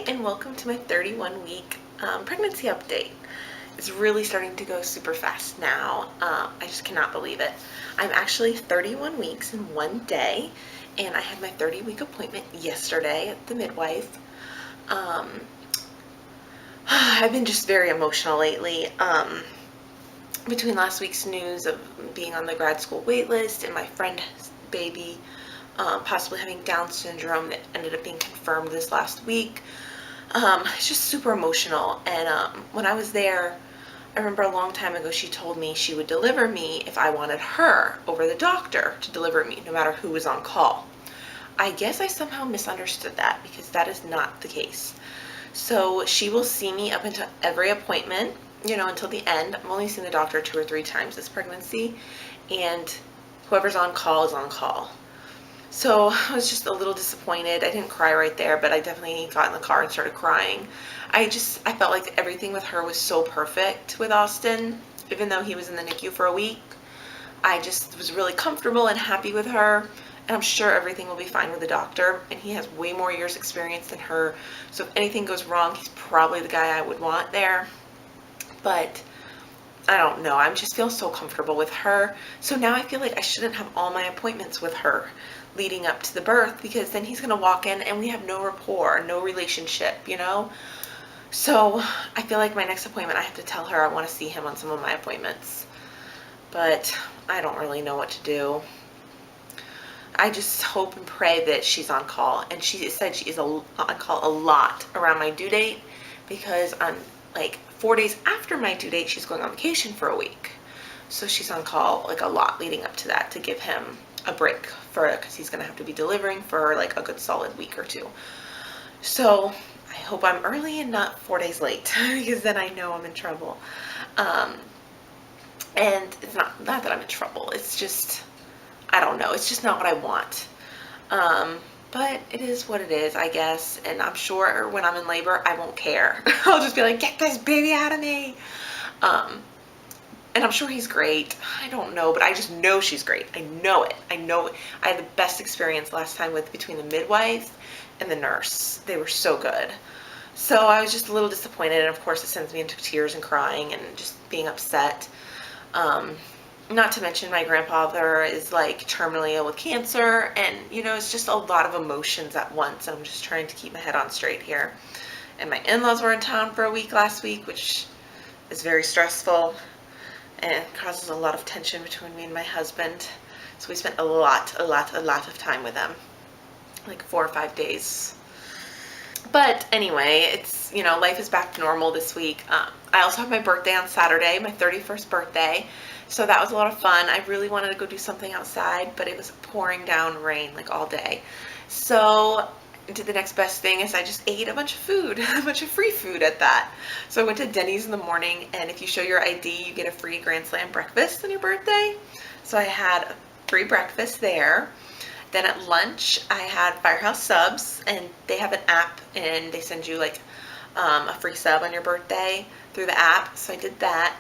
and welcome to my 31-week pregnancy update. It's really starting to go super fast now. I just cannot believe it. I'm actually 31 weeks in one day, and I had my 30-week appointment yesterday at the midwife. I've been just very emotional lately. Between last week's news of being on the grad school wait list and my friend's baby possibly having Down syndrome that ended up being confirmed this last week. It's just super emotional. And when I was there, I remember a long time ago she told me she would deliver me if I wanted her over the doctor to deliver me, no matter who was on call. I guess I somehow misunderstood that because that is not the case. So she will see me up until every appointment, until the end. I've only seen the doctor 2 or 3 times this pregnancy, and whoever's on call is on call. So I was just a little disappointed. I didn't cry right there, but I definitely got in the car and started crying. I felt like everything with her was so perfect with Austin, even though he was in the NICU for a week. I just was really comfortable and happy with her, and I'm sure everything will be fine with the doctor, and he has way more years experience than her, so if anything goes wrong, he's probably the guy I would want there. But I don't know, I just feel so comfortable with her. So now I feel like I shouldn't have all my appointments with her leading up to the birth, because then he's going to walk in and we have no rapport, no relationship, So I feel like my next appointment, I have to tell her I want to see him on some of my appointments. But I don't really know what to do. I just hope and pray that she's on call. And she said she is on call a lot around my due date, because I'm like 4 days after my due date, she's going on vacation for a week. So she's on call like a lot leading up to that to give him a break because he's going to have to be delivering for like a good solid week or 2. So I hope I'm early and not 4 days late, because then I know I'm in trouble. And it's not that I'm in trouble. It's just, I don't know. It's just not what I want. But it is what it is, I guess. And I'm sure when I'm in labor, I won't care. I'll just be like, get this baby out of me. And I'm sure he's great. I don't know, but I just know she's great. I know it. I know it. I had the best experience last time between the midwife and the nurse. They were so good. So I was just a little disappointed. And of course it sends me into tears and crying and just being upset. Not to mention my grandfather is like terminally ill with cancer, and it's just a lot of emotions at once. I'm just trying to keep my head on straight here. And my in-laws were in town for a week last week, which is very stressful and causes a lot of tension between me and my husband. So we spent a lot of time with them, like 4 or 5 days. But anyway, it's, life is back to normal this week. I also have my birthday on Saturday, my 31st birthday. So that was a lot of fun. I really wanted to go do something outside, but it was pouring down rain like all day. So the next best thing is I just ate a bunch of food, a bunch of free food at that. So I went to Denny's in the morning, and if you show your ID, you get a free Grand Slam breakfast on your birthday. So I had a free breakfast there. Then at lunch, I had Firehouse subs, and they have an app, and they send you like a free sub on your birthday through the app. So I did that.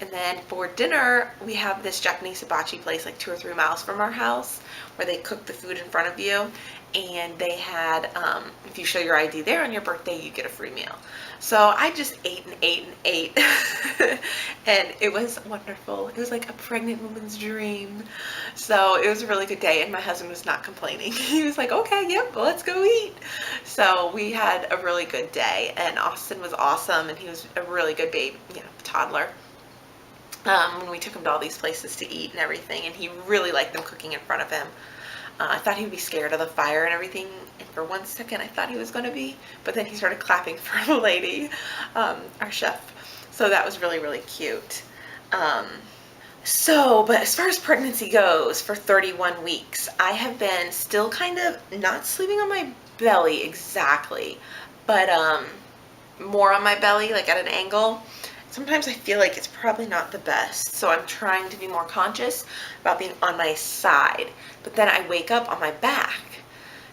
And then for dinner, we have this Japanese hibachi place like 2 or 3 miles from our house, where they cook the food in front of you. And they had, if you show your ID there on your birthday, you get a free meal. So I just ate and ate and ate. And it was wonderful. It was like a pregnant woman's dream. So it was a really good day, and my husband was not complaining. He was like, okay, yep, well, let's go eat. So we had a really good day, and Austin was awesome, and he was a really good baby, toddler. When we took him to all these places to eat and everything, and he really liked them cooking in front of him. I thought he would be scared of the fire and everything, and for 1 second I thought he was going to be, but then he started clapping for the lady, our chef. So that was really, really cute. But as far as pregnancy goes, for 31 weeks, I have been still kind of not sleeping on my belly exactly, but more on my belly, like at an angle. Sometimes I feel like it's probably not the best, so I'm trying to be more conscious about being on my side, but then I wake up on my back.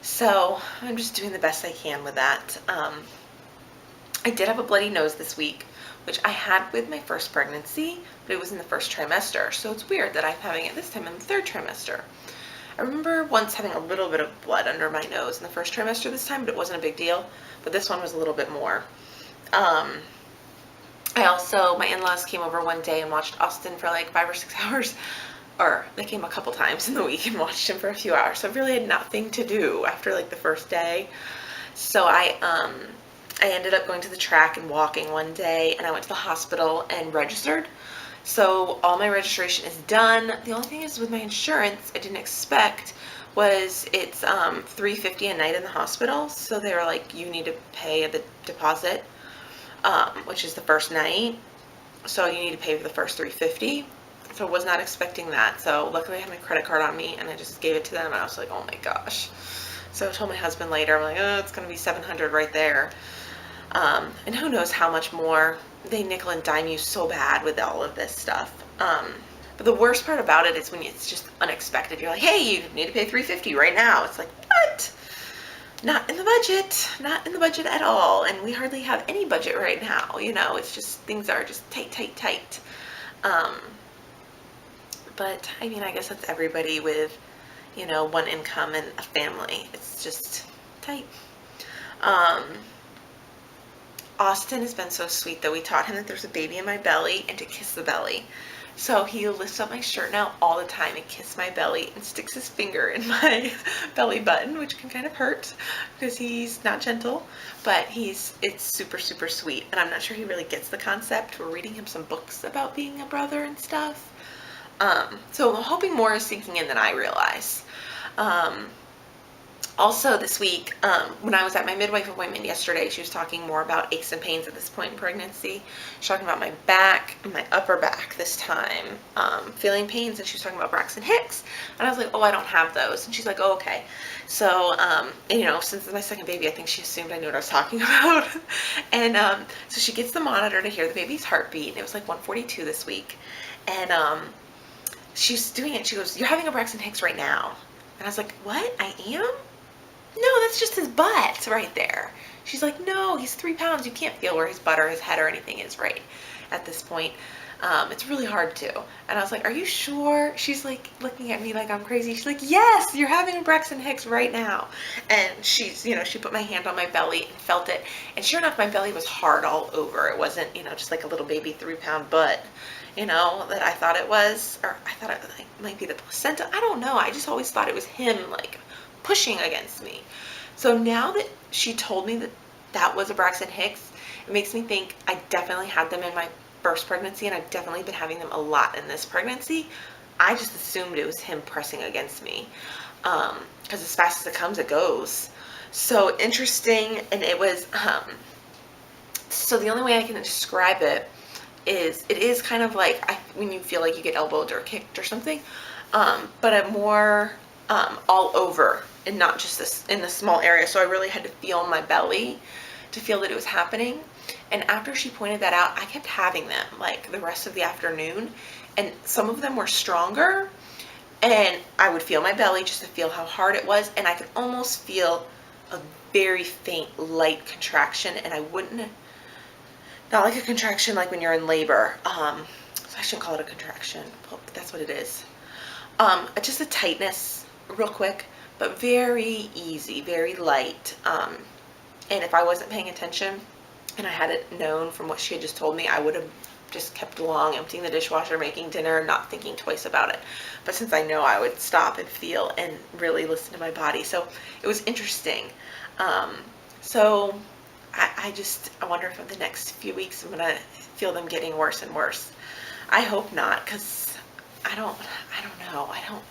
So I'm just doing the best I can with that. I did have a bloody nose this week, which I had with my first pregnancy, but it was in the first trimester, so it's weird that I'm having it this time in the 3rd trimester. I remember once having a little bit of blood under my nose in the first trimester this time, but it wasn't a big deal. But this one was a little bit more. My in-laws came over one day and watched Austin for like 5 or 6 hours. Or they came a couple times in the week and watched him for a few hours. So I really had nothing to do after like the first day. So I ended up going to the track and walking one day, and I went to the hospital and registered. So all my registration is done. The only thing is with my insurance, I didn't expect was it's $350 a night in the hospital. So they were like, you need to pay the deposit, which is the first night. So you need to pay for the first $350. So I was not expecting that. So luckily I had my credit card on me, and I just gave it to them, and I was like, oh my gosh. So I told my husband later, I'm like, oh, it's going to be $700 right there. And who knows how much more. They nickel and dime you so bad with all of this stuff. But the worst part about it is when it's just unexpected. You're like, hey, you need to pay $350 right now. It's like, what? Not in the budget. Not in the budget at all. And we hardly have any budget right now. You know, it's just, things are just tight, tight, tight. But I mean, I guess that's everybody with, you know, one income and a family. It's just tight. Austin has been so sweet, though. We taught him that there's a baby in my belly and to kiss the belly. So he lifts up my shirt now all the time and kisses my belly and sticks his finger in my belly button, which can kind of hurt because he's not gentle, but it's super, super sweet. And I'm not sure he really gets the concept. We're reading him some books about being a brother and stuff. So I'm hoping more is sinking in than I realize. Also this week, when I was at my midwife appointment yesterday, she was talking more about aches and pains at this point in pregnancy. She's talking about my back, my upper back this time, feeling pains, and she was talking about Braxton Hicks. And I was like, oh, I don't have those. And she's like, oh, okay. So, and, you know, since it's my second baby, I think she assumed I knew what I was talking about. And so she gets the monitor to hear the baby's heartbeat, and it was like 142 this week. And she's doing it. She goes, you're having a Braxton Hicks right now. And I was like, what? I am? No, that's just his butt right there. She's like, no, he's 3 pounds. You can't feel where his butt or his head or anything is right at this point. It's really hard to. And I was like, are you sure? She's like looking at me like I'm crazy. She's like, yes, you're having a Braxton Hicks right now. And she's, you know, she put my hand on my belly and felt it. And sure enough, my belly was hard all over. It wasn't, you know, just like a little baby 3-pound butt, you know, that I thought it was. Or I thought it might be the placenta. I don't know. I just always thought it was him, like, pushing against me. So now that she told me that that was a Braxton Hicks, it makes me think I definitely had them in my first pregnancy, and I've definitely been having them a lot in this pregnancy. I just assumed it was him pressing against me, because as fast as it comes, it goes. So interesting. And it was, so the only way I can describe it is kind of like when you feel like you get elbowed or kicked or something, but a more all over, and not just this in the small area. So I really had to feel my belly to feel that it was happening. And after she pointed that out, I kept having them like the rest of the afternoon, and some of them were stronger, and I would feel my belly just to feel how hard it was, and I could almost feel a very faint light contraction, and I wouldn't, not like a contraction like when you're in labor. So I shouldn't call it a contraction, but that's what it is. Just a tightness real quick, but very easy, very light. And if I wasn't paying attention and I had it known from what she had just told me, I would have just kept along, emptying the dishwasher, making dinner, not thinking twice about it. But since I know, I would stop and feel and really listen to my body. So it was interesting. So I wonder if in the next few weeks I'm gonna feel them getting worse and worse. I hope not, because I don't know. I don't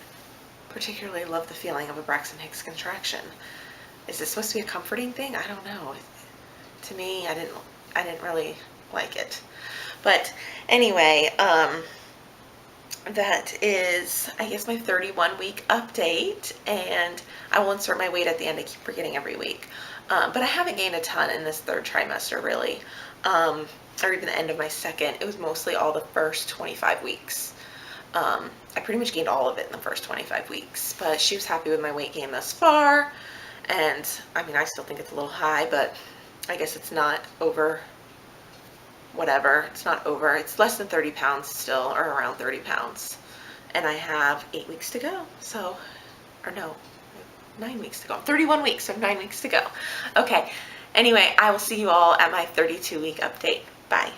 particularly love the feeling of a Braxton Hicks contraction. Is this supposed to be a comforting thing? I don't know. To me, I didn't really like it. But anyway, that is, I guess, my 31-week update, and I will insert my weight at the end. I keep forgetting every week. But I haven't gained a ton in this third trimester, really, or even the end of my second. It was mostly all the first 25 weeks. I pretty much gained all of it in the first 25 weeks, but she was happy with my weight gain thus far. And I mean, I still think it's a little high, but I guess it's not over, whatever. It's not over. It's less than 30 pounds still, or around 30 pounds. And I have 8 weeks to go. So or no, 9 weeks to go. 31 weeks, so 9 weeks to go. Okay, anyway, I will see you all at my 32-week update. Bye.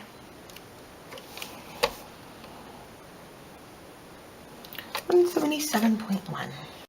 177.1.